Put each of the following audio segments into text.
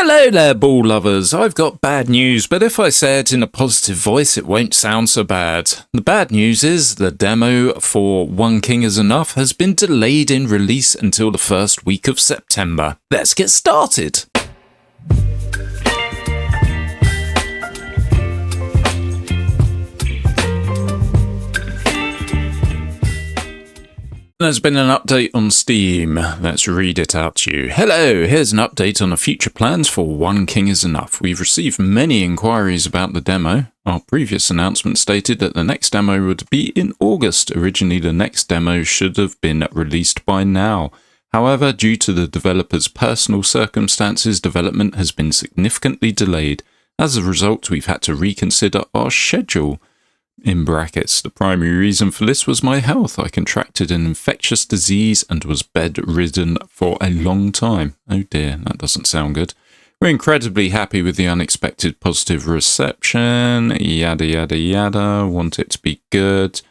Hello there, ball lovers. I've got bad news, but if I say it in a positive voice, it won't sound so bad. The bad news is the demo for One King is Enough has been delayed in release until the first week of September. Let's get started. There's been an update on Steam. Let's read it out to you. Hello, here's an update on the future plans for One King is Enough. We've received many inquiries about the demo. Our previous announcement stated that the next demo would be in August. Originally, the next demo should have been released by now. However, due to the developer's personal circumstances, development has been significantly delayed. As a result, we've had to reconsider our schedule. In brackets, the primary reason for this was my health. I contracted an infectious disease and was bedridden for a long time. Oh dear, that doesn't sound good. We're incredibly happy with the unexpected positive reception, yada yada yada, want it to be good.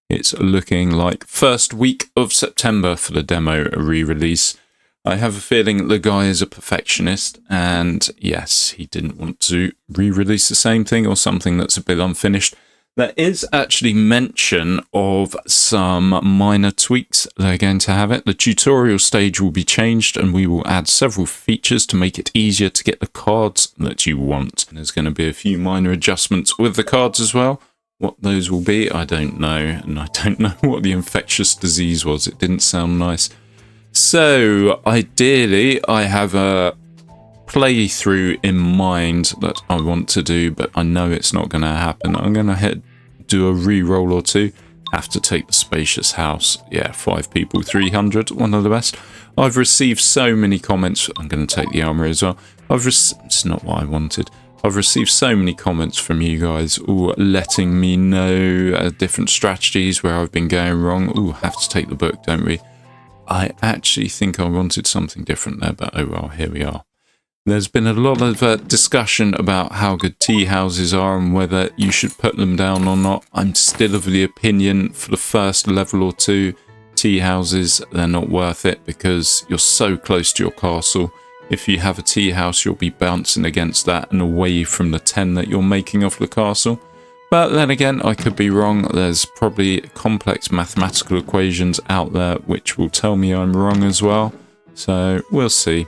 It's looking like first week of September for the demo re-release. I have a feeling the guy is a perfectionist, and yes, he didn't want to re-release the same thing or something that's a bit unfinished. There is actually mention of some minor tweaks they're going to have it. The tutorial stage will be changed and we will add several features to make it easier to get the cards that you want. And there's going to be a few minor adjustments with the cards as well. What those will be, I don't know. And I don't know what the infectious disease was. It didn't sound nice. So, ideally, I have a playthrough in mind that I want to do, but I know it's not going to happen. I'm going to do a re-roll or two. Have to take the spacious house. Yeah, 5 people, 300, one of the best. I've received so many comments. I'm going to take the armory as well. It's not what I wanted. I've received so many comments from you guys, all letting me know different strategies where I've been going wrong. Ooh, have to take the book, don't we? I actually think I wanted something different there, but oh well, here we are. There's been a lot of discussion about how good tea houses are and whether you should put them down or not. I'm still of the opinion for the first level or two, tea houses, they're not worth it because you're so close to your castle. If you have a tea house, you'll be bouncing against that and away from the 10 that you're making off the castle. But then again, I could be wrong. There's probably complex mathematical equations out there which will tell me I'm wrong as well. So we'll see.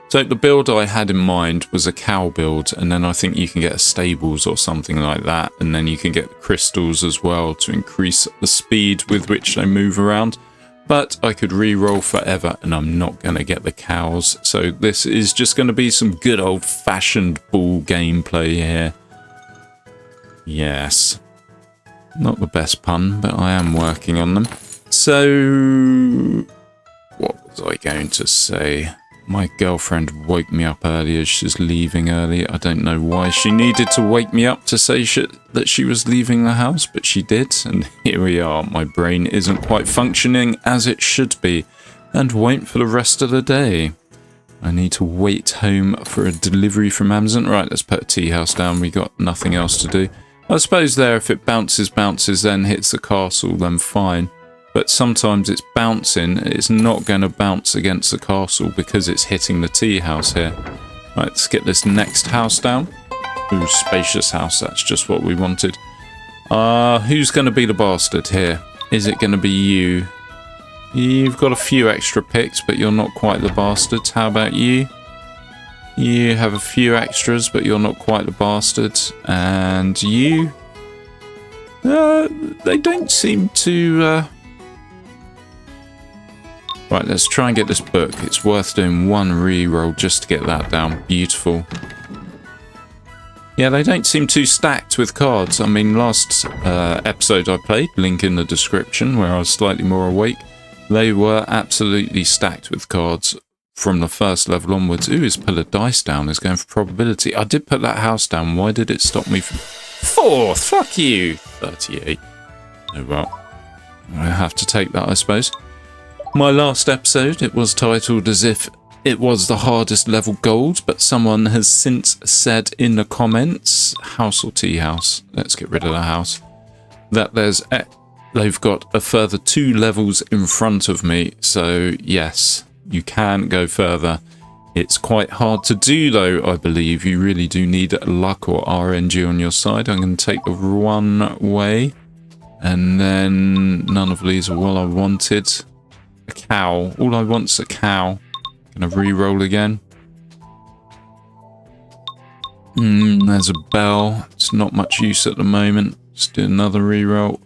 So the build I had in mind was a cow build, and then I think you can get a stables or something like that, and then you can get the crystals as well to increase the speed with which they move around. But I could re-roll forever, and I'm not going to get the cows. So this is just going to be some good old-fashioned bull gameplay here. Yes. Not the best pun, but I am working on them. So what was I going to say? My girlfriend woke me up earlier. She's leaving early. I don't know why she needed to wake me up to say that she was leaving the house, but she did. And here we are. My brain isn't quite functioning as it should be and won't for the rest of the day. I need to wait home for a delivery from Amazon. Right, let's put a tea house down. We got nothing else to do. I suppose there, if it bounces, then hits the castle, then fine. But sometimes it's bouncing, it's not going to bounce against the castle because it's hitting the tea house here. Right, let's get this next house down. Ooh, spacious house, that's just what we wanted. Who's going to be the bastard here? Is it going to be you? You've got a few extra picks, but you're not quite the bastard. How about you? You have a few extras, but you're not quite the bastard. And you? They don't seem to... Right, let's try and get this book. It's worth doing one re-roll just to get that down. Beautiful. Yeah, they don't seem too stacked with cards. I mean, last episode I played, link in the description, where I was slightly more awake, they were absolutely stacked with cards from the first level onwards. Ooh, he's put a dice down. He's going for probability. I did put that house down. Why did it stop me from... 4! Fuck you! 38. Oh, well. I have to take that, I suppose. My last episode, it was titled as if it was the hardest level gold, but someone has since said in the comments, house or tea house, let's get rid of the house, that they've got a further 2 levels in front of me, so yes, you can go further It's quite hard to do though, I believe. You really do need luck or RNG on your side. I'm going to take the one way. And then none of these are what I wanted. A cow. All I want's a cow. Gonna re-roll again. There's a bell. It's not much use at the moment. Let's do another re-roll.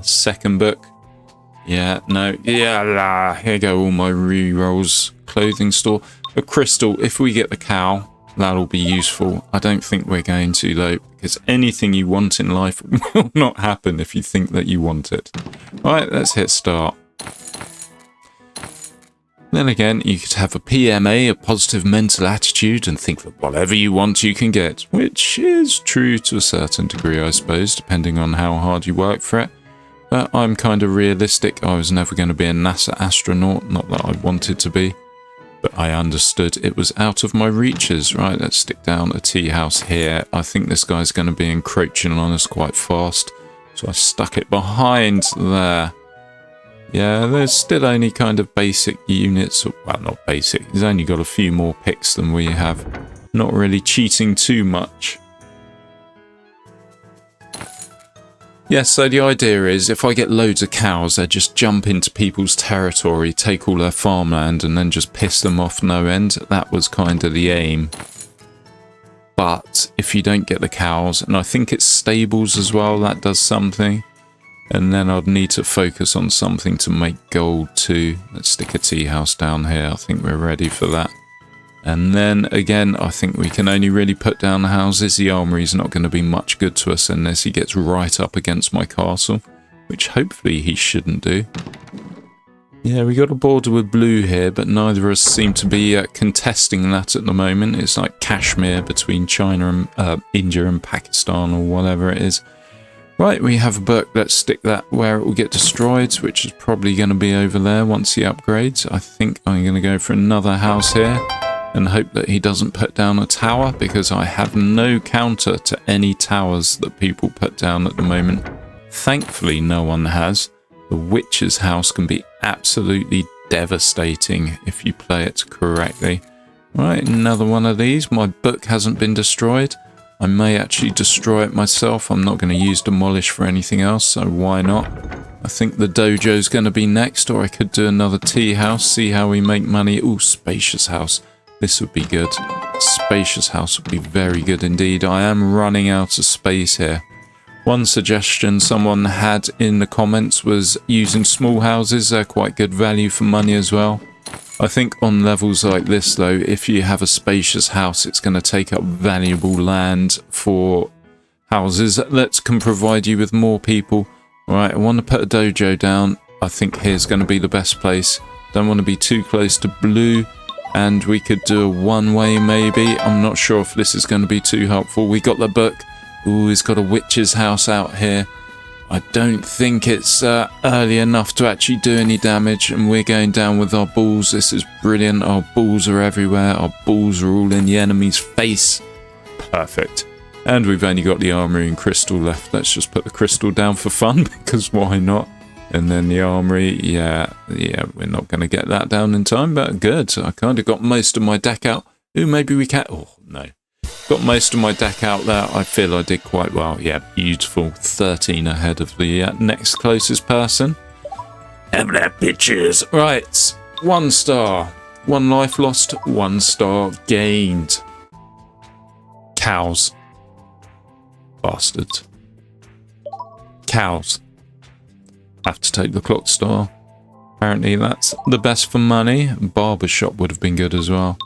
Second book. Yeah, no. Yeah, here go all my re-rolls. Clothing store. A crystal. If we get the cow, that'll be useful. I don't think we're going to though, because anything you want in life will not happen if you think that you want it. Alright, let's hit start. Then again, you could have a PMA, a positive mental attitude, and think that whatever you want you can get, which is true to a certain degree, I suppose, depending on how hard you work for it. But I'm kind of realistic. I was never going to be a NASA astronaut, not that I wanted to be, but I understood it was out of my reaches. Right, let's stick down a tea house here. I think this guy's going to be encroaching on us quite fast, so I stuck it behind there. Yeah, there's still only kind of basic units. Well, not basic. He's only got a few more picks than we have. Not really cheating too much. Yeah, so the idea is if I get loads of cows, they just jump into people's territory, take all their farmland, and then just piss them off no end. That was kind of the aim. But if you don't get the cows, and I think it's stables as well, that does something. And then I'd need to focus on something to make gold too. Let's stick a tea house down here. I think we're ready for that. And then again, I think we can only really put down the houses. The armory's not going to be much good to us unless he gets right up against my castle, which hopefully he shouldn't do. Yeah, we got a border with blue here, but neither of us seem to be contesting that at the moment. It's like Kashmir between China and India and Pakistan or whatever it is. Right, we have a book. Let's stick that where it will get destroyed, which is probably going to be over there once he upgrades. I think I'm going to go for another house here and hope that he doesn't put down a tower, because I have no counter to any towers that people put down at the moment. Thankfully, no one has. The witch's house can be absolutely devastating if you play it correctly. Right, another one of these. My book hasn't been destroyed. I may actually destroy it myself. I'm not going to use demolish for anything else, so why not? I think the dojo's going to be next, or I could do another tea house, see how we make money. Ooh, spacious house. This would be good. Spacious house would be very good indeed. I am running out of space here. One suggestion someone had in the comments was using small houses. They're quite good value for money as well. I think on levels like this though, if you have a spacious house, it's going to take up valuable land for houses that can provide you with more people. Alright, I want to put a dojo down. I think here's going to be the best place. Don't want to be too close to blue. And we could do a one-way maybe. I'm not sure if this is going to be too helpful. We got the book. Ooh, he's got a witch's house out here. I don't think it's early enough to actually do any damage, and we're going down with our balls. This is brilliant. Our balls are everywhere. Our balls are all in the enemy's face. Perfect. And we've only got the armory and crystal left. Let's just put the crystal down for fun, because why not? And then the armory, yeah, we're not going to get that down in time, but good. I kind of got most of my deck out. Ooh, maybe we can. Oh, no. Got most of my deck out there. I feel I did quite well. Yeah, beautiful. 13 ahead of the next closest person. Have that bitches. Right, 1 star. 1 life lost, 1 star gained. Cows. Bastards. Cows. Have to take the clock star. Apparently that's the best for money. Barbershop would have been good as well.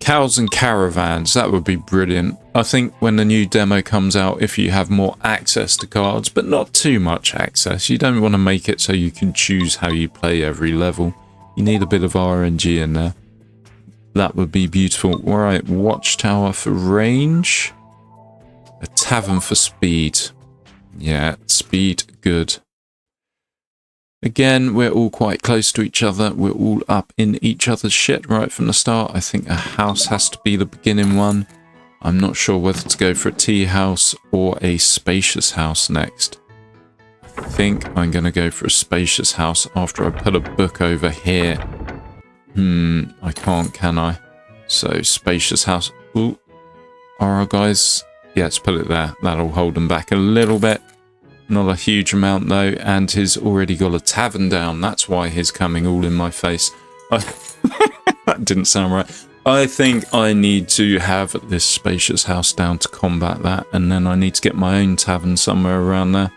Cows and caravans, that would be brilliant. I think when the new demo comes out, if you have more access to cards, but not too much access, you don't want to make it so you can choose how you play every level. You need a bit of RNG in there. That would be beautiful. Alright, watchtower for range. A tavern for speed. Yeah, speed, good. Again, we're all quite close to each other. We're all up in each other's shit right from the start. I think a house has to be the beginning one. I'm not sure whether to go for a tea house or a spacious house next. I think I'm going to go for a spacious house after I put a book over here. I can't, can I? So, spacious house. Ooh. Are our guys... Yeah, let's put it there. That'll hold them back a little bit. Not a huge amount, though. And he's already got a tavern down. That's why he's coming all in my face. That didn't sound right. I think I need to have this spacious house down to combat that. And then I need to get my own tavern somewhere around there.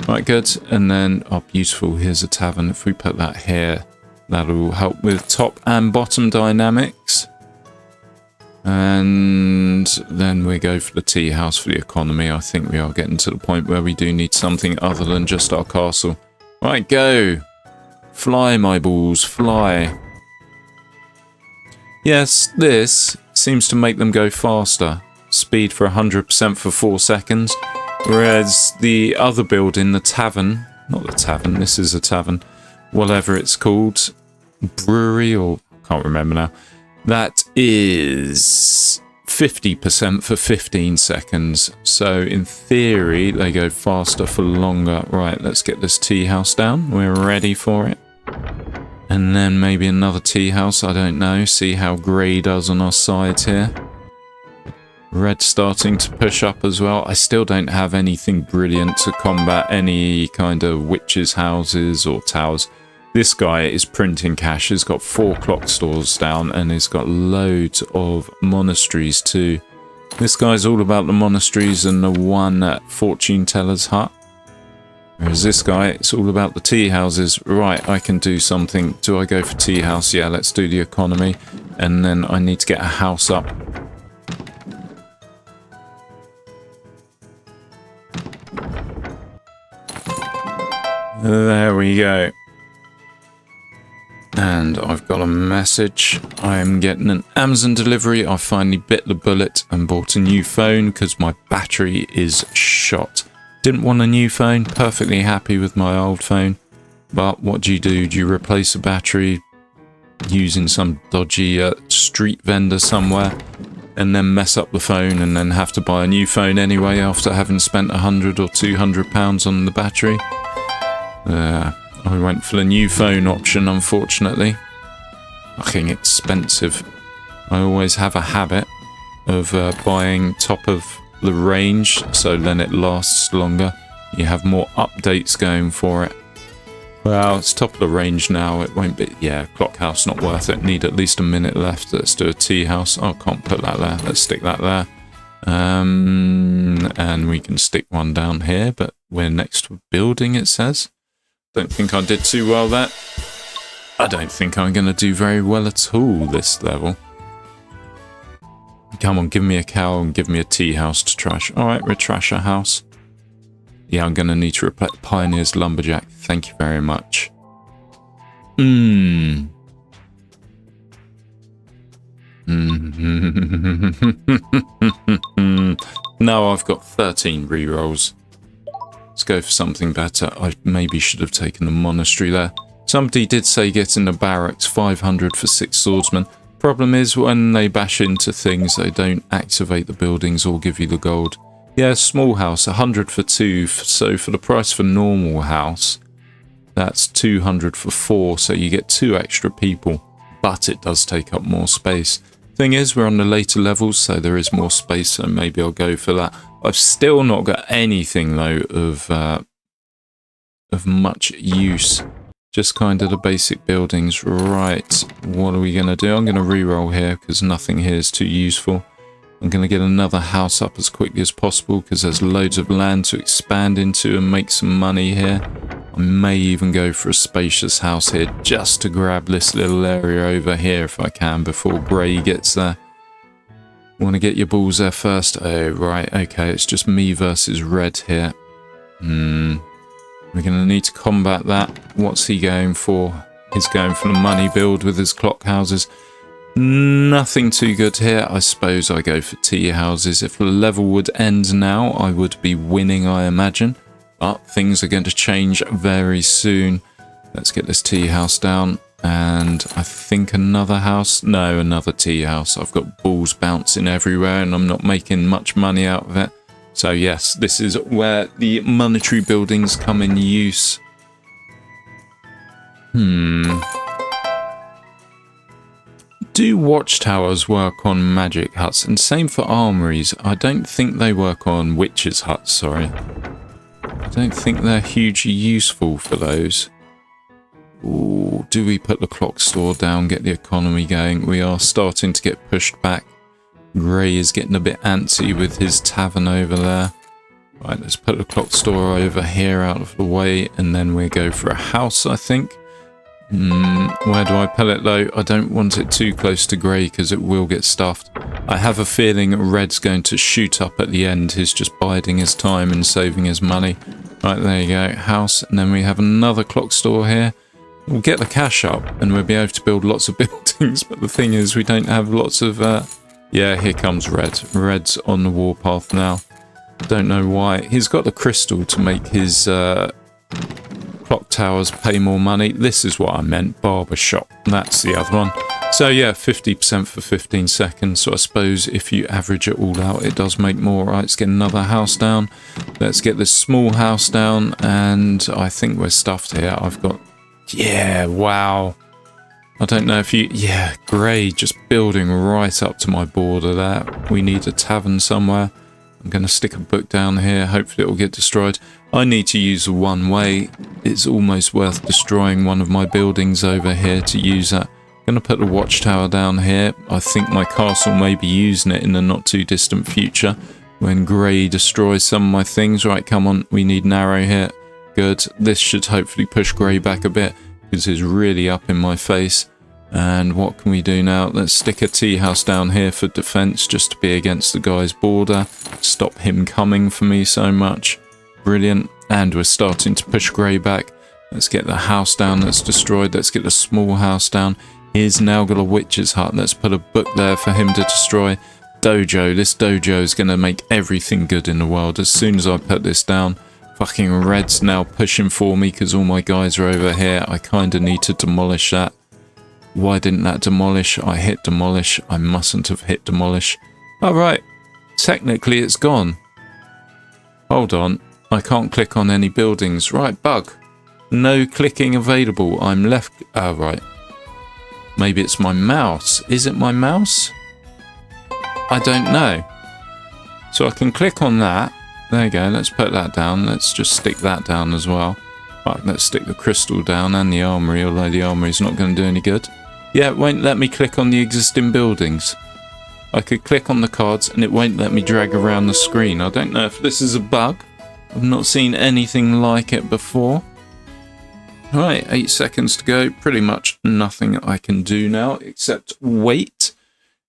Right, good. And then, oh, beautiful. Here's a tavern. If we put that here, that'll help with top and bottom dynamics. And then we go for the tea house for the economy. I think we are getting to the point where we do need something other than just our castle. Right, go. Fly, my balls, fly. Yes, this seems to make them go faster. Speed for 100% for 4 seconds. Whereas the other building, the tavern, not the tavern, this is a tavern, whatever it's called, brewery or can't remember now, that is 50% for 15 seconds. So in theory, they go faster for longer. Right, let's get this tea house down. We're ready for it. And then maybe another tea house, I don't know. See how grey does on our side here. Red starting to push up as well. I still don't have anything brilliant to combat any kind of witches' houses or towers. This guy is printing cash. He's got 4 clock stores down and he's got loads of monasteries too. This guy's all about the monasteries and the one fortune teller's hut. Whereas this guy, it's all about the tea houses. Right, I can do something. Do I go for tea house? Yeah, let's do the economy. And then I need to get a house up. There we go. And I've got a message. I'm getting an Amazon delivery. I finally bit the bullet and bought a new phone because my battery is shot. Didn't want a new phone. Perfectly happy with my old phone. But what do? Do you replace a battery using some dodgy street vendor somewhere and then mess up the phone and then have to buy a new phone anyway after having spent £100 or £200 on the battery? I went for the new phone option, unfortunately. Fucking expensive. I always have a habit of buying top of the range, so then it lasts longer. You have more updates going for it. Well, it's top of the range now. It won't be... Yeah, clock house not worth it. Need at least a minute left. Let's do a tea house. Oh, can't put that there. Let's stick that there. And we can stick one down here, but we're next to a building, it says. Don't think I did too well there. I don't think I'm going to do very well at all this level. Come on, give me a cow and give me a tea house to trash. Alright, we'll trash a house. Yeah, I'm going to need to replace Pioneer's Lumberjack. Thank you very much. No, I've got 13 rerolls. Let's go for something better. I maybe should have taken the monastery there. Somebody did say get in the barracks, 500 for 6 swordsmen. Problem is when they bash into things, they don't activate the buildings or give you the gold. Yeah, small house, 100 for 2. So for the price for normal house, that's 200 for 4. So you get 2 extra people, but it does take up more space. Thing is, we're on the later levels, so there is more space, so maybe I'll go for that. I've still not got anything, though, of much use. Just kind of the basic buildings. Right, what are we going to do? I'm going to reroll here, because nothing here is too useful. I'm going to get another house up as quickly as possible, because there's loads of land to expand into and make some money here. I may even go for a spacious house here, just to grab this little area over here, if I can, before Grey gets there. Want to get your balls there first? Oh, right, okay, it's just me versus Red here. We're going to need to combat that. What's he going for? He's going for the money build with his clock houses. Nothing too good here. I suppose I go for tea houses. If the level would end now, I would be winning, I imagine. But things are going to change very soon. Let's get this tea house down. And I think another house. No, another tea house. I've got balls bouncing everywhere and I'm not making much money out of it. So yes, this is where the monetary buildings come in use. Do watchtowers work on magic huts? And same for armories. I don't think they work on witches' huts, sorry. I don't think they're hugely useful for those. Ooh, do we put the clock store down, get the economy going? We are starting to get pushed back. Gray is getting a bit antsy with his tavern over there. Right, let's put the clock store over here out of the way, and then we go for a house, I think. Where do I put it though? I don't want it too close to grey because it will get stuffed. I have a feeling red's going to shoot up at the end. He's just biding his time and saving his money. Right, there you go, house, and then we have another clock store here. We'll get the cash up and we'll be able to build lots of buildings, but the thing is we don't have lots of... yeah, here comes red. Red's on the warpath now. Don't know why. He's got the crystal to make his clock towers pay more money. This is what I meant, barber shop. That's the other one. So yeah, 50% for 15 seconds. So I suppose if you average it all out, it does make more. Right, let's get another house down. Let's get this small house down, and I think we're stuffed here. I've got... yeah, wow. I don't know if you... yeah, grey just building right up to my border there. We need a tavern somewhere. I'm going to stick a book down here. Hopefully it will get destroyed. I need to use the one way. It's almost worth destroying one of my buildings over here to use that. I'm going to put the watchtower down here. I think my castle may be using it in the not too distant future when grey destroys some of my things. Right, come on. We need narrow here. Good. This should hopefully push grey back a bit because he's really up in my face. And what can we do now? Let's stick a tea house down here for defense, just to be against the guy's border. Stop him coming for me so much. Brilliant. And we're starting to push grey back. Let's get the house down that's destroyed. Let's get the small house down. He's now got a witch's hut. Let's put a book there for him to destroy. Dojo. This dojo is going to make everything good in the world. As soon as I put this down, fucking red's now pushing for me because all my guys are over here. I kind of need to demolish that. Why didn't that demolish? I hit demolish. I mustn't have hit demolish. Alright. Technically it's gone. Hold on. I can't click on any buildings. Right, bug. No clicking available. I'm left... oh, right. Maybe it's my mouse. Is it my mouse? I don't know. So I can click on that. There you go. Let's put that down. Let's just stick that down as well. Right, let's stick the crystal down and the armory, although the armory's not going to do any good. Yeah, it won't let me click on the existing buildings. I could click on the cards and it won't let me drag around the screen. I don't know if this is a bug. I've not seen anything like it before. Right, 8 seconds to go. Pretty much nothing I can do now except wait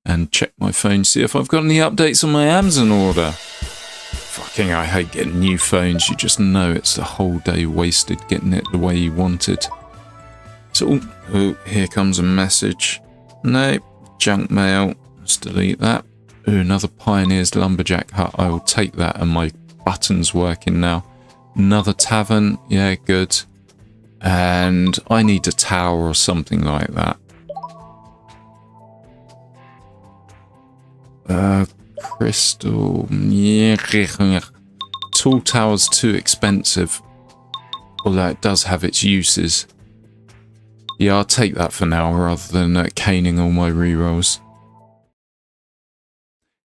and check my phone, see if I've got any updates on my Amazon order. Fucking, I hate getting new phones. You just know it's the whole day wasted getting it the way you want it. So, oh, here comes a message. No, junk mail. Let's delete that. Ooh, another Pioneer's Lumberjack hut. I will take that, and my button's working now. Another tavern. Yeah, good. And I need a tower or something like that. Crystal. Yeah. Tall tower's too expensive. Although it does have its uses. Yeah, I'll take that for now rather than caning all my rerolls.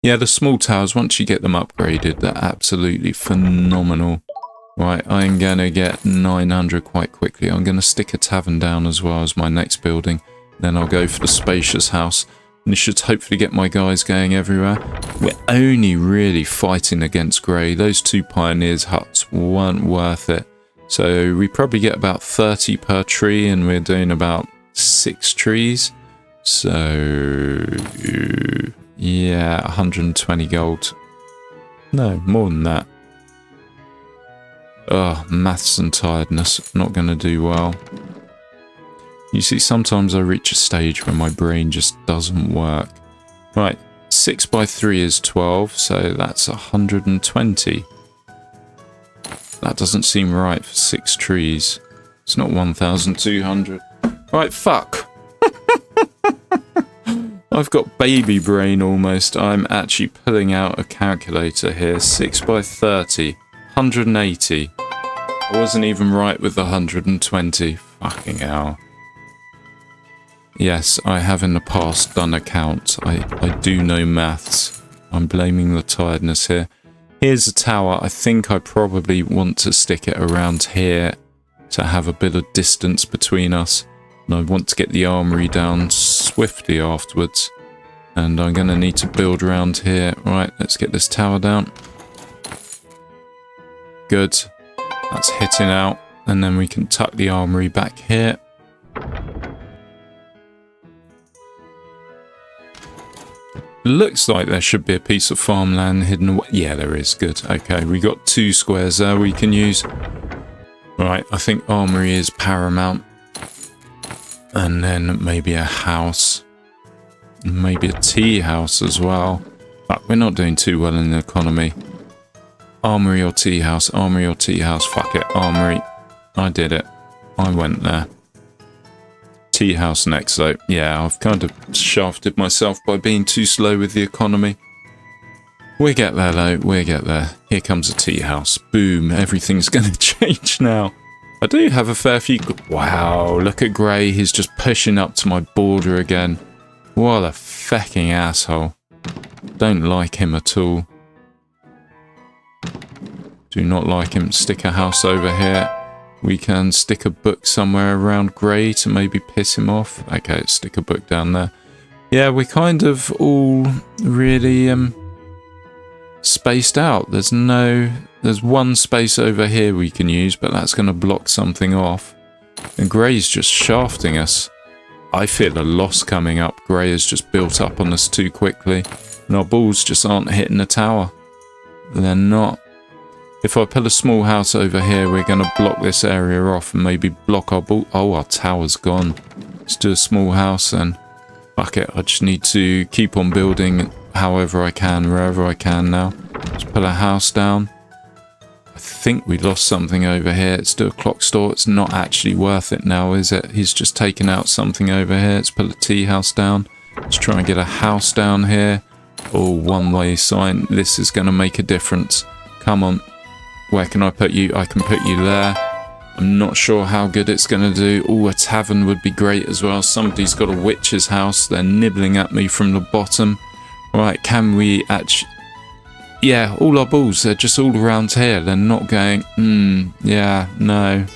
Yeah, the small towers, once you get them upgraded, they're absolutely phenomenal. Right, I'm going to get 900 quite quickly. I'm going to stick a tavern down as well as my next building. Then I'll go for the spacious house. And this should hopefully get my guys going everywhere. We're only really fighting against grey. Those two Pioneers huts weren't worth it. So we probably get about 30 per tree, and we're doing about 6 trees. So, yeah, 120 gold. No, more than that. Oh, maths and tiredness. Not going to do well. You see, sometimes I reach a stage where my brain just doesn't work. Right, 6 by 3 is 12, so that's 120. That doesn't seem right for 6 trees. It's not 1,200. Right, fuck. I've got baby brain almost. I'm actually pulling out a calculator here. 6 by 30. 180. I wasn't even right with the 120. Fucking hell. Yes, I have in the past done accounts. I do know maths. I'm blaming the tiredness here. Here's a tower. I think I probably want to stick it around here to have a bit of distance between us. And I want to get the armory down swiftly afterwards. And I'm going to need to build around here. Right, let's get this tower down. Good. That's hitting out. And then we can tuck the armory back here. Looks like there should be a piece of farmland hidden away. Yeah, there is. Good. Okay, we got 2 squares there we can use. Right, I think armory is paramount. And then maybe a house. Maybe a tea house as well. But we're not doing too well in the economy. Armory or tea house? Armory or tea house? Fuck it. Armory. I did it. I went there. Tea house next though. Yeah, I've kind of shafted myself by being too slow with the economy. We get there though. We get there. Here comes a tea house. Boom. Everything's going to change now. I do have a fair few... Wow, look at Grey. He's just pushing up to my border again. What a fecking asshole. Don't like him at all. Do not like him. Stick a house over here. We can stick a book somewhere around Grey to maybe piss him off. Okay, let's stick a book down there. Yeah, we're kind of all really spaced out. There's one space over here we can use, but that's going to block something off. And Grey's just shafting us. I feel a loss coming up. Grey has just built up on us too quickly. And our balls just aren't hitting the tower. They're not. If I put a small house over here, we're going to block this area off and maybe block our ball. Oh, our tower's gone. Let's do a small house then. Fuck it. I just need to keep on building however I can, wherever I can now. Let's put a house down. I think we lost something over here. Let's do a clock store. It's not actually worth it now, is it? He's just taken out something over here. Let's put a tea house down. Let's try and get a house down here. Oh, one-way sign. This is going to make a difference. Come on. Where can I put you? I can put you there. I'm not sure how good it's going to do. Oh, a tavern would be great as well. Somebody's got a witch's house. They're nibbling at me from the bottom. Right, can we actually... Yeah, all our balls, they're just all around here. They're not going, yeah, no.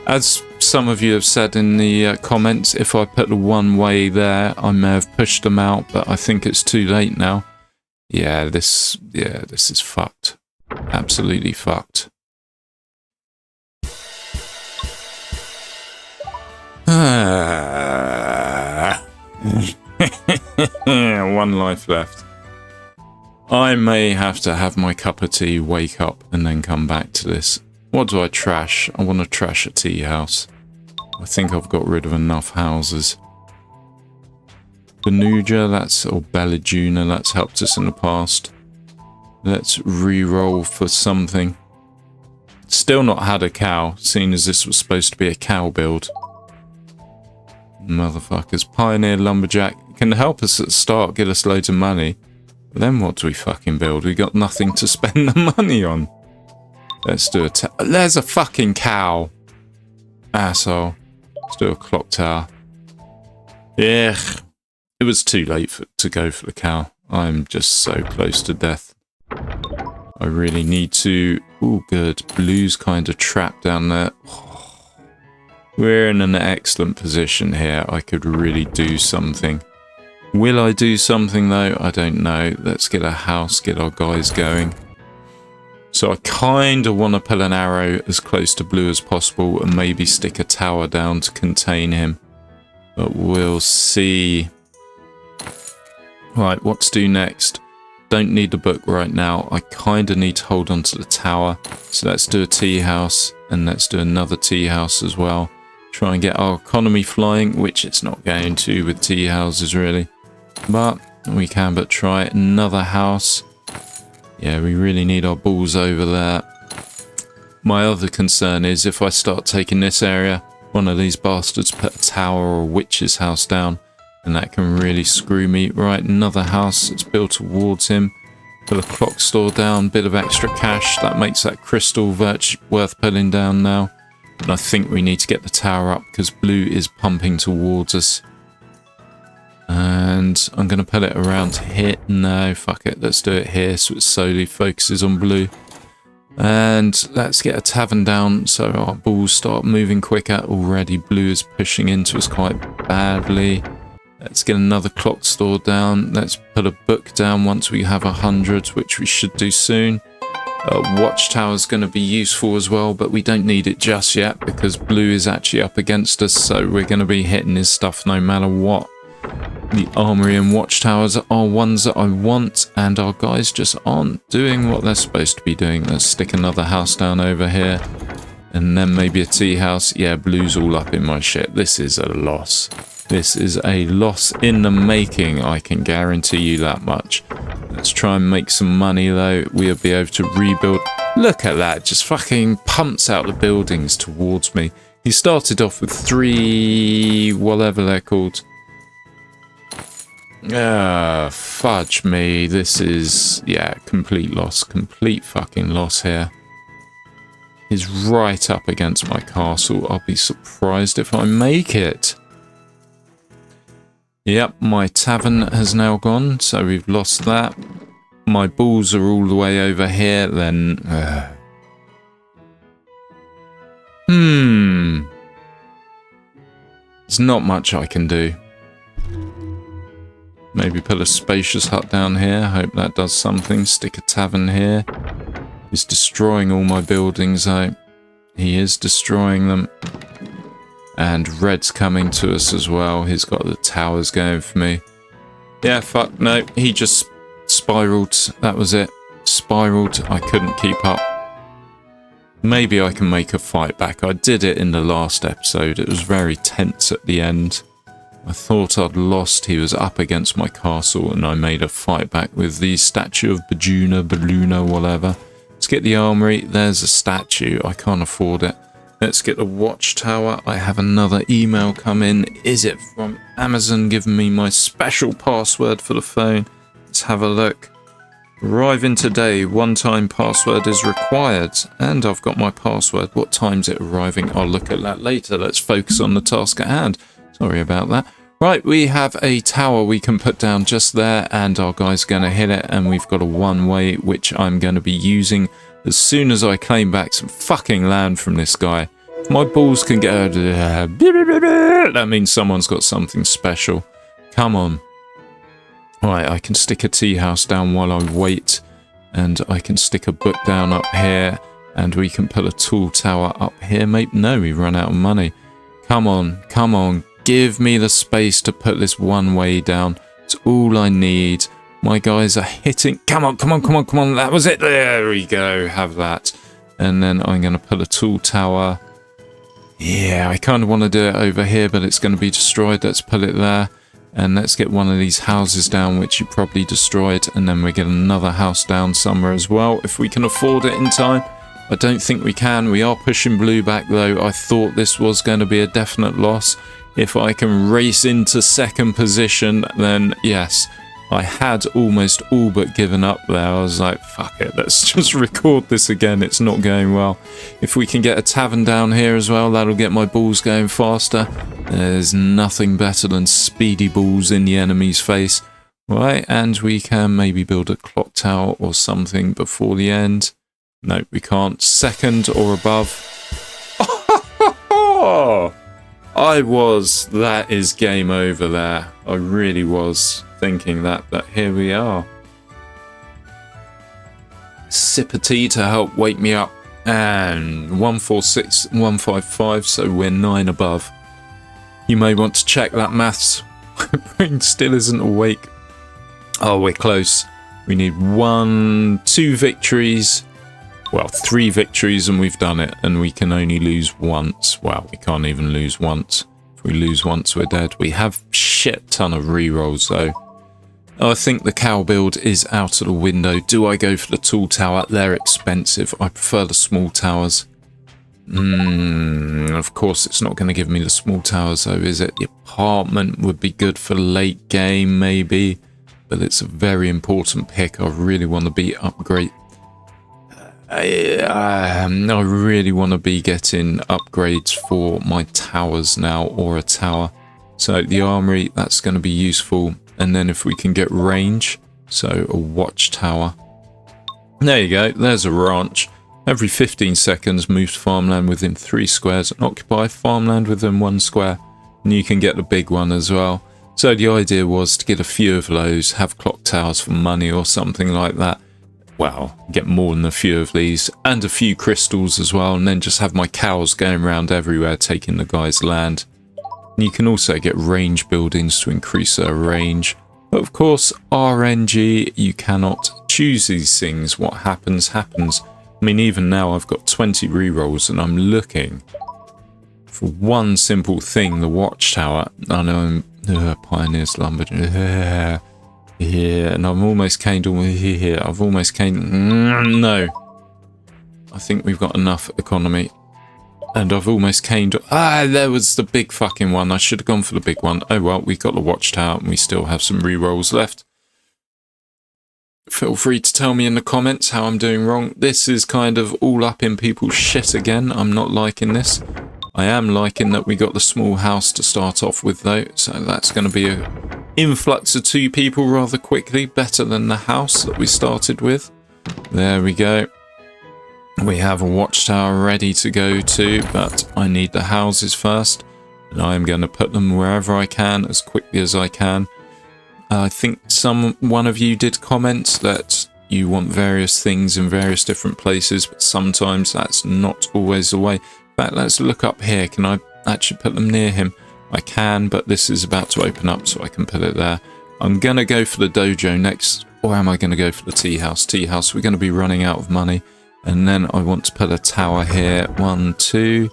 As some of you have said in the comments, if I put the one way there, I may have pushed them out, but I think it's too late now. Yeah, this is fucked. Absolutely fucked. One life left. I may have to have my cup of tea, wake up, and then come back to this. What do I trash? I want to trash a tea house. I think I've got rid of enough houses. Benuja, or Belladuna, that's helped us in the past. Let's re-roll for something. Still not had a cow, seeing as this was supposed to be a cow build. Motherfuckers. Pioneer Lumberjack can help us at the start, get us loads of money. But then what do we fucking build? We got nothing to spend the money on. Let's do there's a fucking cow. Asshole. Let's do a clock tower. Yeah. It was too late to go for the cow. I'm just so close to death. I really need to... Oh, good. Blue's kind of trapped down there. Oh, we're in an excellent position here. I could really do something. Will I do something though? I don't know. Let's get a house, get our guys going. So I kind of want to put an arrow as close to Blue as possible and maybe stick a tower down to contain him. But we'll see. Right, what to do next? Don't need the book right now. I kind of need to hold on to the tower. So let's do a tea house and let's do another tea house as well. Try and get our economy flying, which it's not going to with tea houses really. But we can but try another house. Yeah, we really need our balls over there. My other concern is if I start taking this area, one of these bastards put a tower or a witch's house down. And that can really screw me. Right, another house that's built towards him. Put a clock store down, bit of extra cash. That makes that crystal worth putting down now. And I think we need to get the tower up because blue is pumping towards us. And I'm going to put it around here. No, fuck it. Let's do it here so it solely focuses on blue. And let's get a tavern down so our balls start moving quicker. Already blue is pushing into us quite badly. Let's get another clock store down. Let's put a book down once we have 100, which we should do soon. Watchtower is going to be useful as well, but we don't need it just yet because blue is actually up against us, so we're going to be hitting his stuff no matter what. The armory and watchtowers are ones that I want, and our guys just aren't doing what they're supposed to be doing. Let's stick another house down over here, and then maybe a tea house. Yeah, blue's all up in my shit. This is a loss. This is a loss in the making, I can guarantee you that much. Let's try and make some money though. We'll be able to rebuild. Look at that, just fucking pumps out the buildings towards me. He started off with 3, whatever they're called. Fudge me. This is, yeah, complete loss. Complete fucking loss here. He's right up against my castle. I'll be surprised if I make it. Yep, my tavern has now gone, so we've lost that. My balls are all the way over here, then... There's not much I can do. Maybe put a spacious hut down here, hope that does something. Stick a tavern here. He's destroying all my buildings though. He is destroying them. And red's coming to us as well. He's got the towers going for me. Yeah, fuck, no. He just spiraled. That was it. Spiraled. I couldn't keep up. Maybe I can make a fight back. I did it in the last episode. It was very tense at the end. I thought I'd lost. He was up against my castle and I made a fight back with the statue of Balluna, whatever. Let's get the armory. There's a statue. I can't afford it. Let's get the watchtower. I have another email come in. Is it from Amazon giving me my special password for the phone? Let's have a look. Arriving today. One-time password is required. And I've got my password. What time's it arriving? I'll look at that later. Let's focus on the task at hand. Sorry about that. Right, we have a tower we can put down just there. And our guy's going to hit it. And we've got a one-way, which I'm going to be using as soon as I claim back some fucking land from this guy. If my balls can get... that means someone's got something special. Come on. Right, I can stick a tea house down while I wait. And I can stick a book down up here. And we can put a tool tower up here. Maybe, no, we've run out of money. Come on, come on. Give me the space to put this one way down. It's all I need. My guys are hitting. Come on, come on, come on, come on. That was it. There we go. Have that. And then I'm going to put a tool tower. Yeah, I kind of want to do it over here, but it's going to be destroyed. Let's put it there. And let's get one of these houses down, which you probably destroyed. And then we get another house down somewhere as well, if we can afford it in time. I don't think we can. We are pushing blue back, though. I thought this was going to be a definite loss. If I can race into second position, then yes. I had almost all but given up there. I was like, fuck it, let's just record this again. It's not going well. If we can get a tavern down here as well, that'll get my balls going faster. There's nothing better than speedy balls in the enemy's face. Right, and we can maybe build a clock tower or something before the end. No, we can't. Second or above. That is game over there. I really was thinking that, but here we are. Sip of tea to help wake me up. And 146, 155, so we're 9 above. You may want to check that maths. My brain still isn't awake. Oh, we're close. We need 2 victories. Well, 3 victories and we've done it. And we can only lose once. Well, we can't even lose once. If we lose once, we're dead. We have shit ton of rerolls though. I think the cow build is out of the window. Do I go for the tall tower? They're expensive. I prefer the small towers. Of course, it's not going to give me the small towers though, is it? The apartment would be good for late game maybe. But it's a very important pick. I really want to be upgrade. I really want to be getting upgrades for my towers now, or a tower. So the armory, that's going to be useful. And then if we can get range, so a watchtower. There you go, there's a ranch. Every 15 seconds, move to farmland within 3 squares and occupy farmland within 1 square. And you can get the big one as well. So the idea was to get a few of those, have clock towers for money or something like that. Well, get more than a few of these, and a few crystals as well, and then just have my cows going around everywhere taking the guy's land. And you can also get range buildings to increase their range. But of course, RNG, you cannot choose these things. What happens, happens. I mean, even now I've got 20 rerolls and I'm looking for one simple thing, the watchtower. I know I'm Pioneers Lumber. Yeah, and I'm almost caned here. I've almost caned. No. I think we've got enough economy. And I've almost caned. There was the big fucking one. I should have gone for the big one. Oh well, we got the watchtower and we still have some rerolls left. Feel free to tell me in the comments how I'm doing wrong. This is kind of all up in people's shit again. I'm not liking this. I am liking that we got the small house to start off with though. So that's going to be a influx of 2 people rather quickly. Better than the house that we started with. There we go. We have a watchtower ready to go to, but I need the houses first. And I am going to put them wherever I can as quickly as I can. I think one of you did comment that you want various things in various different places, but sometimes that's not always the way. In fact, let's look up here. Can I actually put them near him? I can, but this is about to open up, so I can put it there. I'm going to go for the dojo next, or am I going to go for the tea house? Tea house, we're going to be running out of money. And then I want to put a tower here. 1, 2...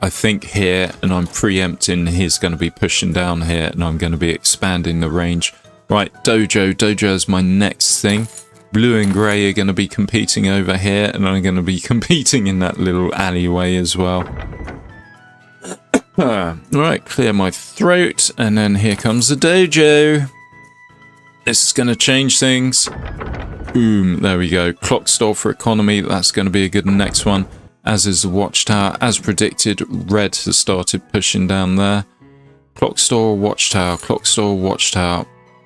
I think here, and I'm preempting he's going to be pushing down here, and I'm going to be expanding the range. Right, dojo. Dojo is my next thing. Blue and grey are going to be competing over here, and I'm going to be competing in that little alleyway as well. Right, clear my throat, and then here comes the dojo. This is going to change things. Boom, there we go. Clock store for economy, that's going to be a good next one. As is the watchtower. As predicted, red has started pushing down there. Clock store, watchtower,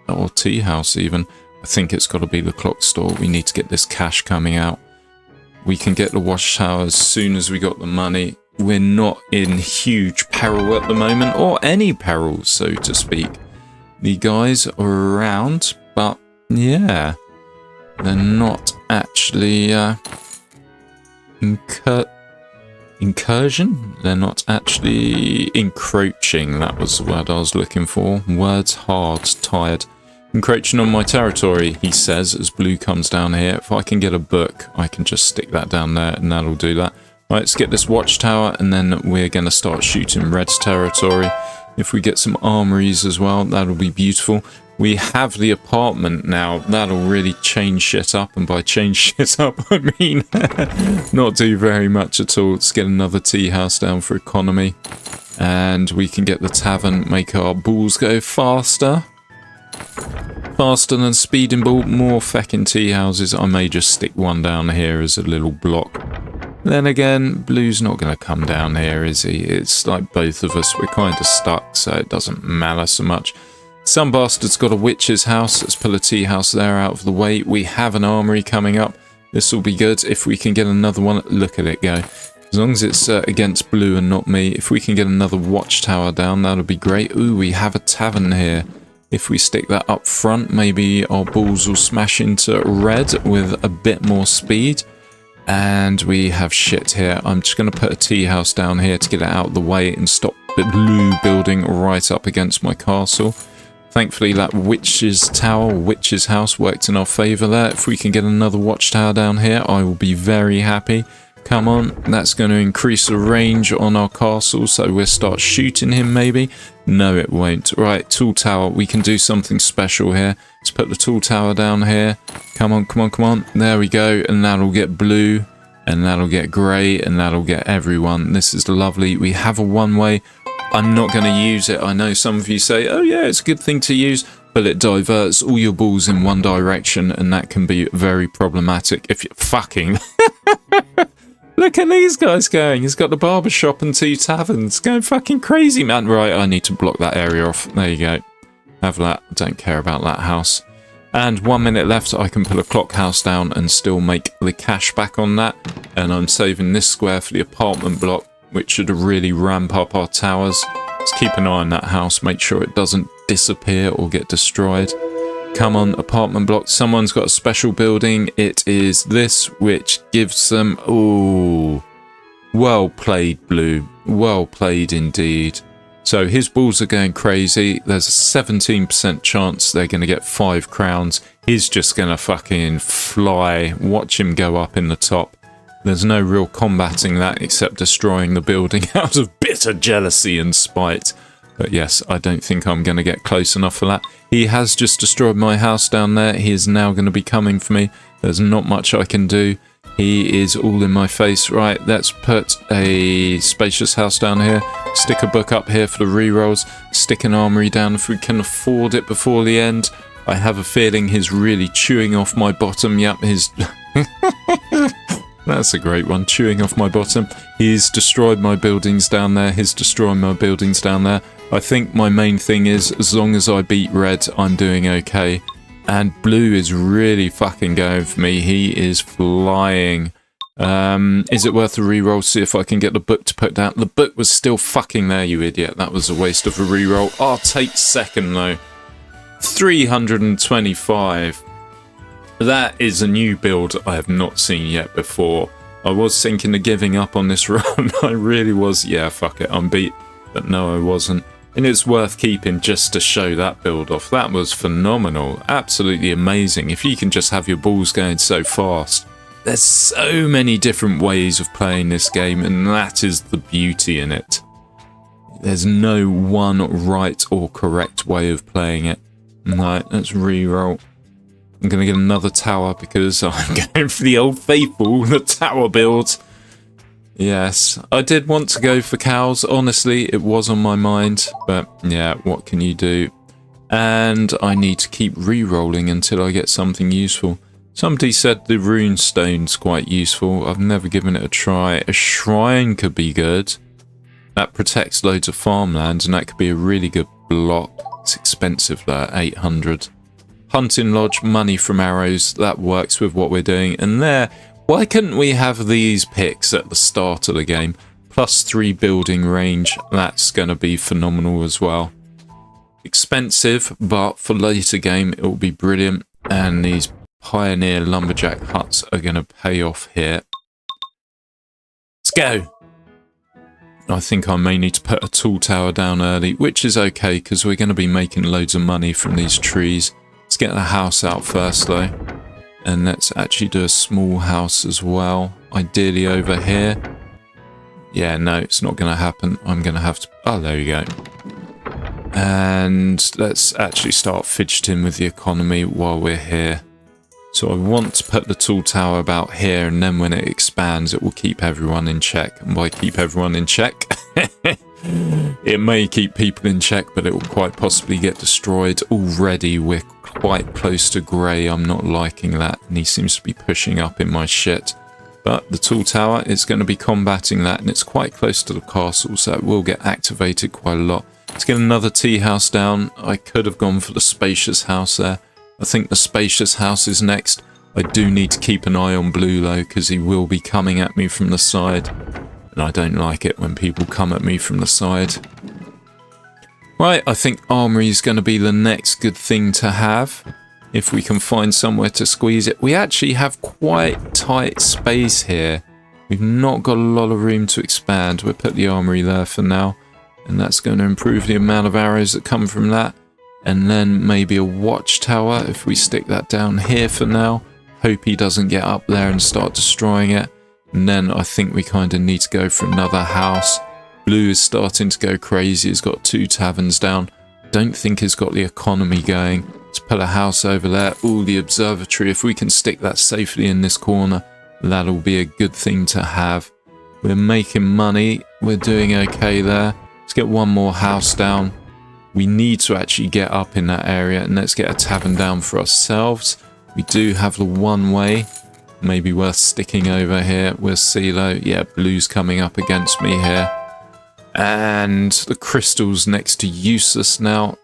or tea house even. I think it's got to be the clock store. We need to get this cash coming out. We can get the watchtower as soon as we got the money. We're not in huge peril at the moment, or any peril, so to speak. The guys are around, but yeah, they're not actually... incursion? They're not actually encroaching. That was the word I was looking for. Words hard, tired. Encroaching on my territory, he says, as blue comes down here. If I can get a book, I can just stick that down there and that'll do that. Right, let's get this watchtower and then we're going to start shooting red's territory. If we get some armories as well, that'll be beautiful. We have the apartment now. That'll really change shit up. And by change shit up, I mean not do very much at all. Let's get another tea house down for economy. And we can get the tavern, make our balls go faster. Faster than speeding ball. More feckin' tea houses. I may just stick one down here as a little block. Then again, blue's not going to come down here, is he? It's like both of us. We're kind of stuck, so it doesn't matter so much. Some bastard's got a witch's house. Let's pull a tea house there out of the way. We have an armory coming up. This will be good. If we can get another one, look at it go. As long as it's against blue and not me. If we can get another watchtower down, that'll be great. Ooh, we have a tavern here. If we stick that up front, maybe our balls will smash into red with a bit more speed. And we have shit here. I'm just going to put a tea house down here to get it out of the way and stop the blue building right up against my castle. Thankfully, that witch's tower, witch's house, worked in our favour there. If we can get another watchtower down here, I will be very happy. Come on, that's going to increase the range on our castle, so we'll start shooting him maybe. No, it won't. Right, tall tower, we can do something special here. Let's put the tall tower down here. Come on, come on, come on. There we go, and that'll get blue, and that'll get grey, and that'll get everyone. This is lovely. We have a one-way. I'm not going to use it. I know some of you say, oh yeah, it's a good thing to use, but it diverts all your balls in one direction, and that can be very problematic if you're fucking... Look at these guys going. He's got the barber shop and 2 taverns. Going fucking crazy, man. Right, I need to block that area off. There you go. Have that. Don't care about that house. And 1 minute left. I can put a clock house down and still make the cash back on that. And I'm saving this square for the apartment block, which should really ramp up our towers. Let's keep an eye on that house. Make sure it doesn't disappear or get destroyed. Come on, apartment block. Someone's got a special building. It is this, which gives them... Ooh. Well played, Blue. Well played indeed. So his balls are going crazy. There's a 17% chance they're going to get 5 crowns. He's just going to fucking fly. Watch him go up in the top. There's no real combating that except destroying the building out of bitter jealousy and spite. But yes, I don't think I'm going to get close enough for that. He has just destroyed my house down there. He is now going to be coming for me. There's not much I can do. He is all in my face. Right, let's put a spacious house down here. Stick a book up here for the rerolls. Stick an armory down if we can afford it before the end. I have a feeling he's really chewing off my bottom. Yep, his... That's a great one, chewing off my bottom. He's destroyed my buildings down there. He's destroying my buildings down there. I think my main thing is, as long as I beat red, I'm doing okay. And blue is really fucking going for me. He is flying. Is it worth a reroll? See if I can get the book to put down. The book was still fucking there, you idiot. That was a waste of a reroll. I'll take second, though. 325. That is a new build I have not seen yet before. I was thinking of giving up on this run. I really was. Yeah, fuck it. I'm beat. But no, I wasn't. And it's worth keeping just to show that build off. That was phenomenal. Absolutely amazing. If you can just have your balls going so fast. There's so many different ways of playing this game, and that is the beauty in it. There's no one right or correct way of playing it. Right, let's re-roll. I'm going to get another tower because I'm going for the old faithful, the tower build. Yes, I did want to go for cows. Honestly, it was on my mind. But yeah, what can you do? And I need to keep re-rolling until I get something useful. Somebody said the rune stone's quite useful. I've never given it a try. A shrine could be good. That protects loads of farmland and that could be a really good block. It's expensive though, 800. Hunting lodge, money from arrows, that works with what we're doing. And there, why couldn't we have these picks at the start of the game? +3 building range, that's going to be phenomenal as well. Expensive, but for later game it will be brilliant. And these pioneer lumberjack huts are going to pay off here. Let's go! I think I may need to put a tall tower down early, which is okay because we're going to be making loads of money from these trees. Let's get the house out first though. And let's actually do a small house as well. Ideally over here. Yeah, no, it's not going to happen. I'm going to have to... Oh, there you go. And let's actually start fidgeting with the economy while we're here. So I want to put the tall tower about here, and then when it expands, it will keep everyone in check. And by keep everyone in check, it may keep people in check, but it will quite possibly get destroyed. Already, we're quite close to grey. I'm not liking that, and he seems to be pushing up in my shit. But the tall tower is going to be combating that, and it's quite close to the castle, so it will get activated quite a lot. Let's get another tea house down. I could have gone for the spacious house there. I think the spacious house is next. I do need to keep an eye on blue though, because he will be coming at me from the side. And I don't like it when people come at me from the side. Right, I think armory is going to be the next good thing to have. If we can find somewhere to squeeze it. We actually have quite tight space here. We've not got a lot of room to expand. We'll put the armory there for now. And that's going to improve the amount of arrows that come from that. And then maybe a watchtower if we stick that down here for now. Hope he doesn't get up there and start destroying it. And then I think we kind of need to go for another house. Blue is starting to go crazy. He's got 2 taverns down. Don't think he's got the economy going. Let's put a house over there. Ooh, the observatory. If we can stick that safely in this corner, that'll be a good thing to have. We're making money. We're doing okay there. Let's get one more house down. We need to actually get up in that area, and let's get a tavern down for ourselves. We do have the one way. Maybe worth sticking over here with CeeLo. Yeah, blue's coming up against me here. And the crystal's next to useless now.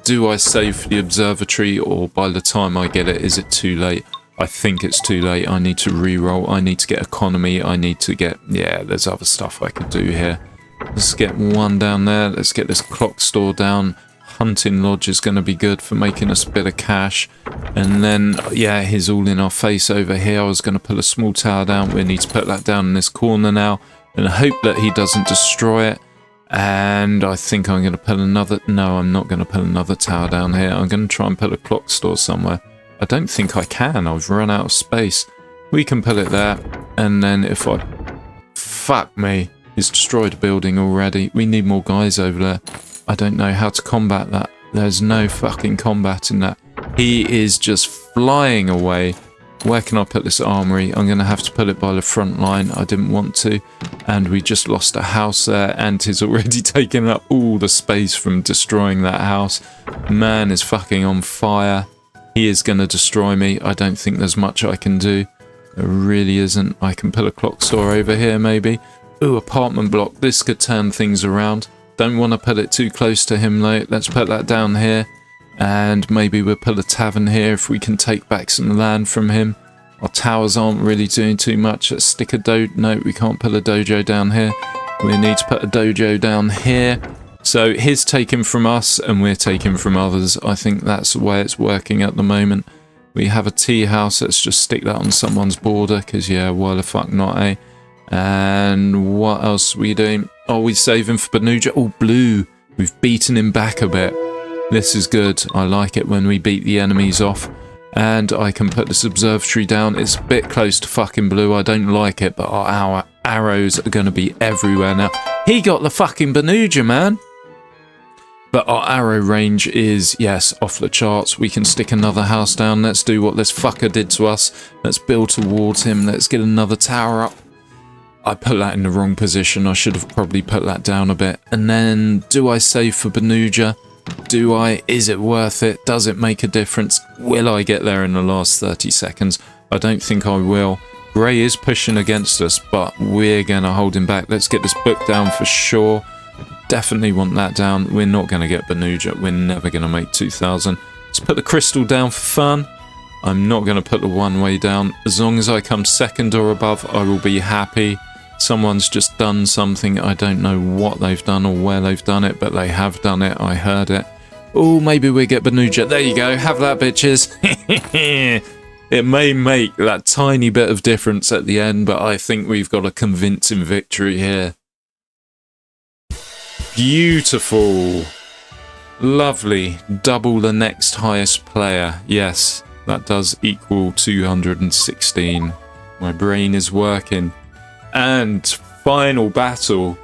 Do I save for the observatory, or by the time I get it, is it too late? I think it's too late. I need to re-roll. I need to get economy. I need to get... Yeah, there's other stuff I could do here. Let's get one down there. Let's get this clock store down. Hunting lodge is going to be good for making us a bit of cash. And then, yeah, he's all in our face over here. I was going to put a small tower down. We need to put that down in this corner now. And I hope that he doesn't destroy it. And I think I'm going to put another... No, I'm not going to put another tower down here. I'm going to try and put a clock store somewhere. I don't think I can. I've run out of space. We can put it there. And then if I... Fuck me. He's destroyed a building already. We need more guys over there. I don't know how to combat that. There's no fucking combat in that. He is just flying away. Where can I put this armory? I'm going to have to put it by the front line. I didn't want to. And we just lost a house there. And he's already taken up all the space from destroying that house. Man is fucking on fire. He is going to destroy me. I don't think there's much I can do. There really isn't. I can put a clock store over here maybe. Ooh, apartment block. This could turn things around. Don't want to put it too close to him though. Let's put that down here. And maybe we'll put a tavern here if we can take back some land from him. Our towers aren't really doing too much. Let's stick a dojo. No, we can't put a dojo down here. We need to put a dojo down here. So he's taken from us and we're taking from others. I think that's the way it's working at the moment. We have a tea house. Let's just stick that on someone's border because, yeah, why the fuck not, eh? And what else are we doing? Oh, we're saving for Benuja. Oh, blue. We've beaten him back a bit. This is good. I like it when we beat the enemies off. And I can put this observatory down. It's a bit close to fucking blue. I don't like it, but our arrows are going to be everywhere now. He got the fucking Benuja, man. But our arrow range is, yes, off the charts. We can stick another house down. Let's do what this fucker did to us. Let's build towards him. Let's get another tower up. I put that in the wrong position. I should have probably put that down a bit. And then, do I save for Benuja? Do I? Is it worth it? Does it make a difference? Will I get there in the last 30 seconds? I don't think I will. Grey is pushing against us, but we're going to hold him back. Let's get this book down for sure. Definitely want that down. We're not going to get Benuja. We're never going to make 2,000. Let's put the crystal down for fun. I'm not going to put the one-way down. As long as I come second or above, I will be happy. Someone's just done something. I don't know what they've done or where they've done it, but they have done it. I heard it. Oh, maybe we get Benuja. There you go. Have that, bitches. It may make that tiny bit of difference at the end, but I think we've got a convincing victory here. Beautiful. Lovely. Double the next highest player. Yes, that does equal 216. My brain is working. And final battle.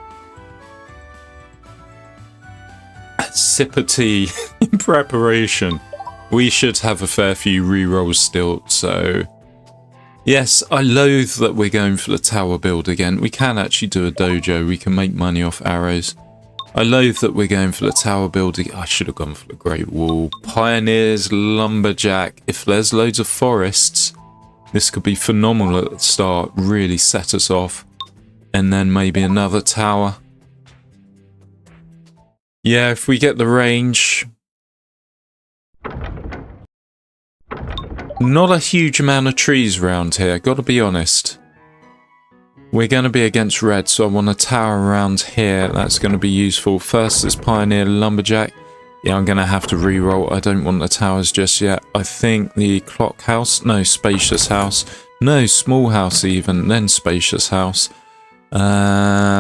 Sip of tea in preparation. We should have a fair few rerolls still, so... Yes, I loathe that we're going for the tower build again. We can actually do a dojo. We can make money off arrows. I loathe that we're going for the tower build again. I should have gone for the Great Wall. Pioneers, Lumberjack. If there's loads of forests... This could be phenomenal at the start, really set us off. And then maybe another tower. Yeah, if we get the range. Not a huge amount of trees around here, gotta be honest. We're going to be against red, so I want a tower around here. That's going to be useful. First is Pioneer Lumberjack. Yeah, I'm going to have to re-roll. I don't want the towers just yet. I think the clock house. No, spacious house. No, small house even. Then spacious house.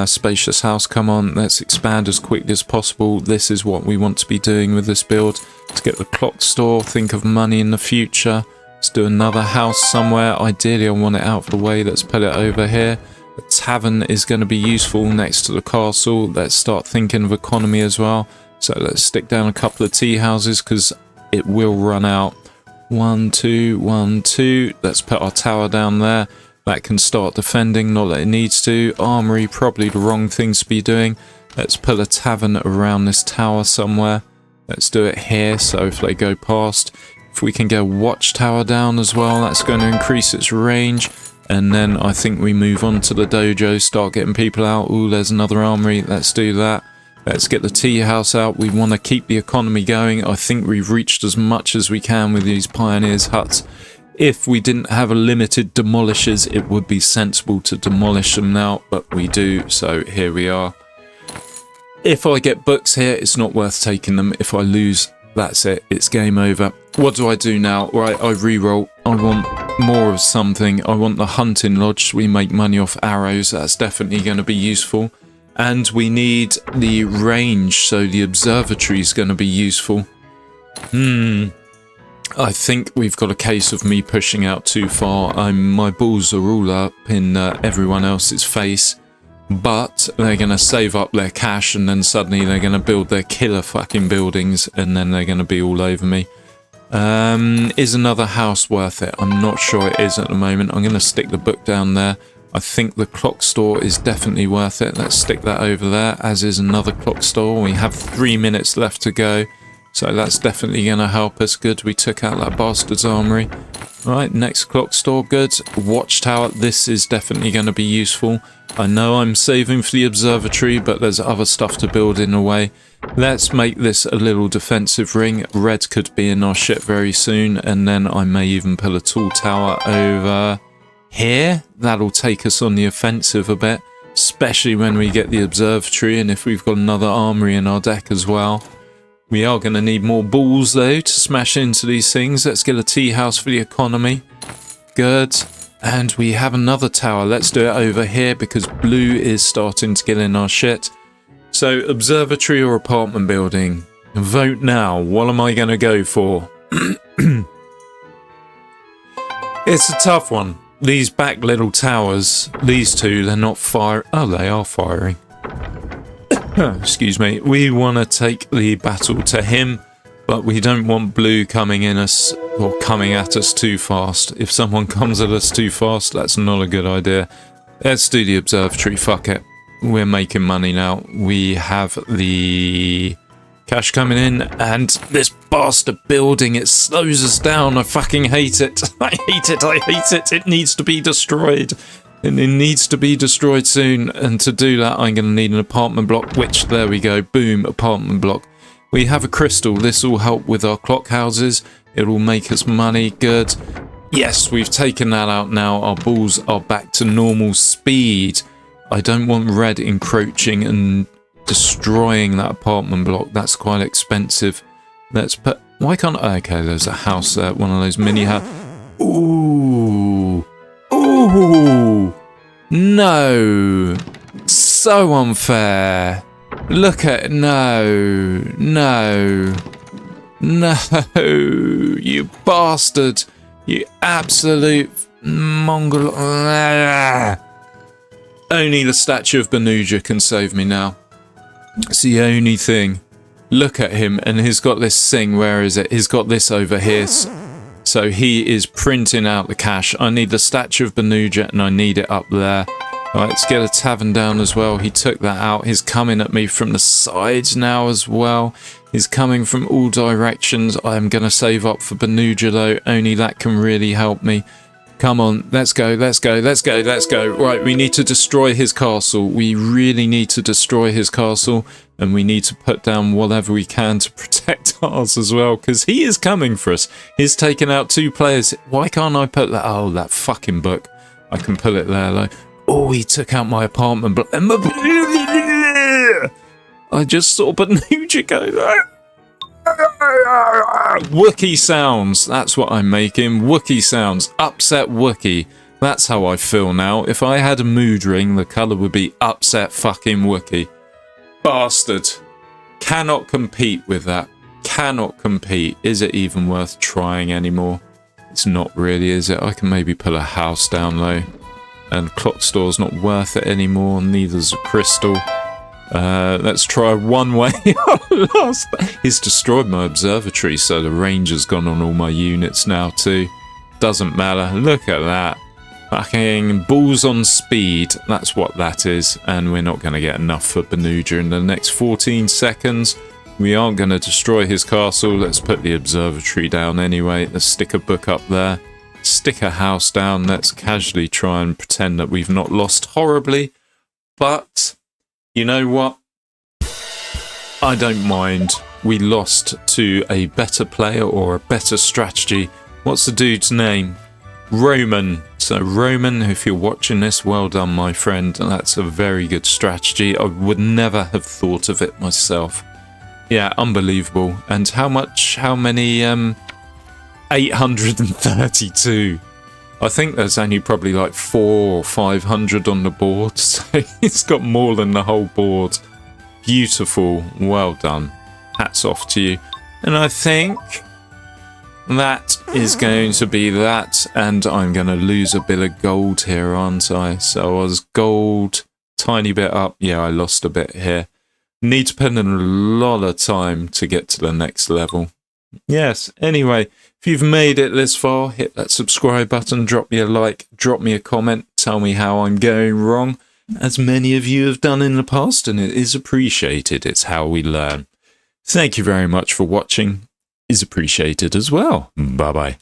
Spacious house, come on. Let's expand as quickly as possible. This is what we want to be doing with this build. Let's get the clock store. Think of money in the future. Let's do another house somewhere. Ideally, I want it out of the way. Let's put it over here. The tavern is going to be useful next to the castle. Let's start thinking of economy as well. So let's stick down a couple of tea houses because it will run out. 1, 2, 1, 2. Let's put our tower down there. That can start defending, not that it needs to. Armory, probably the wrong things to be doing. Let's put a tavern around this tower somewhere. Let's do it here, so if they go past. If we can get a watchtower down as well, that's going to increase its range. And then I think we move on to the dojo, start getting people out. Ooh, there's another armory. Let's do that. Let's get the tea house out. We want to keep the economy going. I think we've reached as much as we can with these pioneers' huts. If we didn't have a limited demolishers, it would be sensible to demolish them now, but we do, so here we are. If I get books here, it's not worth taking them. If I lose, that's it. It's game over. What do I do now? Right, I re-roll. I want more of something. I want the hunting lodge. We make money off arrows. That's definitely going to be useful. And we need the range, so the observatory is going to be useful. I think we've got a case of me pushing out too far. My balls are all up in everyone else's face. But they're going to save up their cash and then suddenly they're going to build their killer fucking buildings and then they're going to be all over me. Is another house worth it? I'm not sure it is at the moment. I'm going to stick the book down there. I think the clock store is definitely worth it. Let's stick that over there, as is another clock store. We have 3 minutes left to go. So that's definitely going to help us. Good, we took out that bastard's armory. Right, next clock store, good. Watchtower, this is definitely going to be useful. I know I'm saving for the observatory, but there's other stuff to build in a way. Let's make this a little defensive ring. Red could be in our shit very soon, and then I may even pull a tall tower over here. That'll take us on the offensive a bit, especially when we get the observatory and if we've got another armory in our deck as well. We are going to need more balls though to smash into these things. Let's get a tea house for the economy. Good. And we have another tower. Let's do it over here because blue is starting to get in our shit. So observatory or apartment building? Vote now. What am I going to go for? It's a tough one. These back little towers, these two, they're not firing. Oh, they are firing. Excuse me. We want to take the battle to him, but we don't want blue coming in us or coming at us too fast. If someone comes at us too fast, that's not a good idea. Let's do the observatory. Fuck it. We're making money now. We have the cash coming in, and this bastard building, it slows us down. I fucking hate it. I hate it. I hate it. It needs to be destroyed. And it needs to be destroyed soon. And to do that, I'm going to need an apartment block, which, there we go. Boom, apartment block. We have a crystal. This will help with our clock houses. It will make us money. Good. Yes, we've taken that out now. Our balls are back to normal speed. I don't want red encroaching and destroying that apartment block. That's quite expensive. Let's put... Why can't... Okay, there's a house there. One of those mini houses. Ooh. Ooh. No. So unfair. Look at... No. No. No. You bastard. You absolute Mongol. Only the statue of Benuja can save me now. It's the only thing. Look at him, and he's got this thing. Where is it? He's got this over here. So he is printing out the cash. I need the statue of Benuja, and I need it up there. Right, let's get a tavern down as well. He took that out. He's coming at me from the sides now as well. He's coming from all directions. I'm going to save up for Benuja though. Only that can really help me. Come on, let's go, let's go, let's go, let's go. Right, we need to destroy his castle. We really need to destroy his castle. And we need to put down whatever we can to protect ours as well. Because he is coming for us. He's taken out 2 players. Why can't I put that? Oh, that fucking book. I can put it there though. Oh, he took out my apartment block. I just saw Benuja go there. Wookie sounds. That's what I'm making. Wookie sounds. Upset Wookie. That's how I feel now. If I had a mood ring, the colour would be upset fucking Wookie. Bastard. Cannot compete with that. Cannot compete. Is it even worth trying anymore? It's not really, is it? I can maybe pull a house down though. And clock store's not worth it anymore. Neither's a crystal. Let's try one way. He's destroyed my observatory, so the range has gone on all my units now too. Doesn't matter. Look at that. Fucking balls on speed. That's what that is. And we're not going to get enough for Benuja in the next 14 seconds. We aren't going to destroy his castle. Let's put the observatory down anyway. Let's stick a book up there. Stick a house down. Let's casually try and pretend that we've not lost horribly. But, you know what? I don't mind. We lost to a better player or a better strategy. What's the dude's name? Roman. So Roman, if you're watching this, well done, my friend. That's a very good strategy. I would never have thought of it myself. Yeah, unbelievable. And how many? 832. I think there's only probably like 400 or 500 on the board. So it's got more than the whole board. Beautiful. Well done. Hats off to you. And I think that is going to be that. And I'm going to lose a bit of gold here, aren't I? So I was gold, tiny bit up. Yeah, I lost a bit here. Need to put in a lot of time to get to the next level. Yes, anyway, if you've made it this far, hit that subscribe button, drop me a like, drop me a comment, tell me how I'm going wrong, as many of you have done in the past, and it is appreciated. It's how we learn. Thank you very much for watching. Is appreciated as well. Bye-bye.